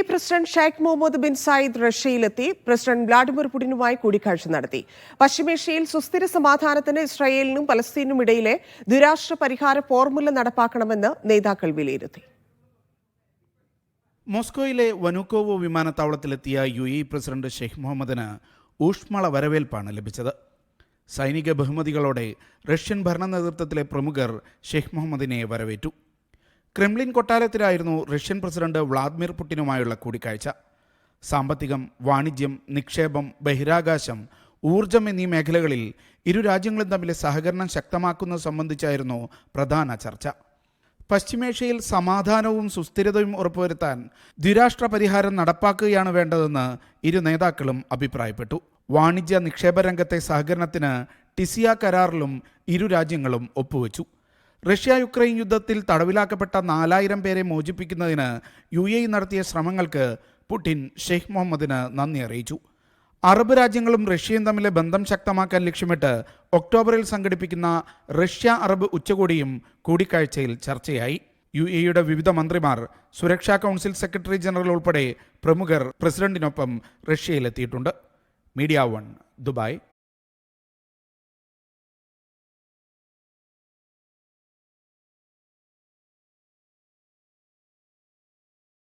President Sheikh Mohammed bin Zayed റഷ്യയിലെത്തി. President Vladimir പുടിനുമായി കൂടിക്കാഴ്ച നടത്തി. പശ്ചിമേഷ്യയിൽ സുസ്ഥിര സമാധാനത്തിന് ഇസ്രായേലിനും പലസ്തീനും ഇടയിലെ ദ്വിരാഷ്ട്ര പരിഹാര ഫോർമുല നടപ്പാക്കണമെന്ന് നേതാക്കൾ വിലയിരുത്തി. മോസ്കോയിലെ വനുക്കോവോ വിമാനത്താവളത്തിലെത്തിയ പ്രസിഡന്റ് ഷെയ്ഖ് മുഹമ്മദിന് ഊഷ്മള വരവേൽപ്പാണ് ലഭിച്ചത്. സൈനിക ബഹുമതികളോടെ റഷ്യൻ ഭരണ നേതൃത്വത്തിലെ പ്രമുഖർ ഷെയ്ഖ് മുഹമ്മദിനെ വരവേറ്റു. ക്രെംലിൻ കൊട്ടാരത്തിലായിരുന്നു റഷ്യൻ പ്രസിഡന്റ് വ്ളാദിമിർ പുടിനുമായുള്ള കൂടിക്കാഴ്ച. സാമ്പത്തികം, വാണിജ്യം, നിക്ഷേപം, ബഹിരാകാശം, ഊർജം എന്നീ മേഖലകളിൽ ഇരു രാജ്യങ്ങളും തമ്മിലെ സഹകരണം ശക്തമാക്കുന്നത് സംബന്ധിച്ചായിരുന്നു പ്രധാന ചർച്ച. പശ്ചിമേഷ്യയിൽ സമാധാനവും സുസ്ഥിരതയും ഉറപ്പുവരുത്താൻ ദ്വിരാഷ്ട്ര പരിഹാരം നടപ്പാക്കുകയാണ് വേണ്ടതെന്ന് ഇരു നേതാക്കളും അഭിപ്രായപ്പെട്ടു. വാണിജ്യ നിക്ഷേപ രംഗത്തെ സഹകരണത്തിന് ടിസിയ കരാറിലും ഇരു രാജ്യങ്ങളും ഒപ്പുവെച്ചു. റഷ്യ-യുക്രൈൻ യുദ്ധത്തിൽ തടവിലാക്കപ്പെട്ട 4000 പേരെ മോചിപ്പിക്കുന്നതിന് നടത്തിയ ശ്രമങ്ങൾക്ക് പുടിൻ ഷെയ്ഖ് മുഹമ്മദിന് നന്ദി അറിയിച്ചു. അറബ് രാജ്യങ്ങളും റഷ്യയും തമ്മിലെ ബന്ധം ശക്തമാക്കാൻ ലക്ഷ്യമിട്ട് ഒക്ടോബറിൽ സംഘടിപ്പിക്കുന്ന റഷ്യ-അറബ് ഉച്ചകോടിയും കൂടിക്കാഴ്ചയിൽ ചർച്ചയായി. യുടെ വിവിധ മന്ത്രിമാർ, സുരക്ഷാ കൗൺസിൽ സെക്രട്ടറി ജനറൽ ഉൾപ്പെടെ പ്രമുഖർ പ്രസിഡന്റിനൊപ്പം റഷ്യയിലെത്തിയിട്ടുണ്ട്. Media 1, Dubai.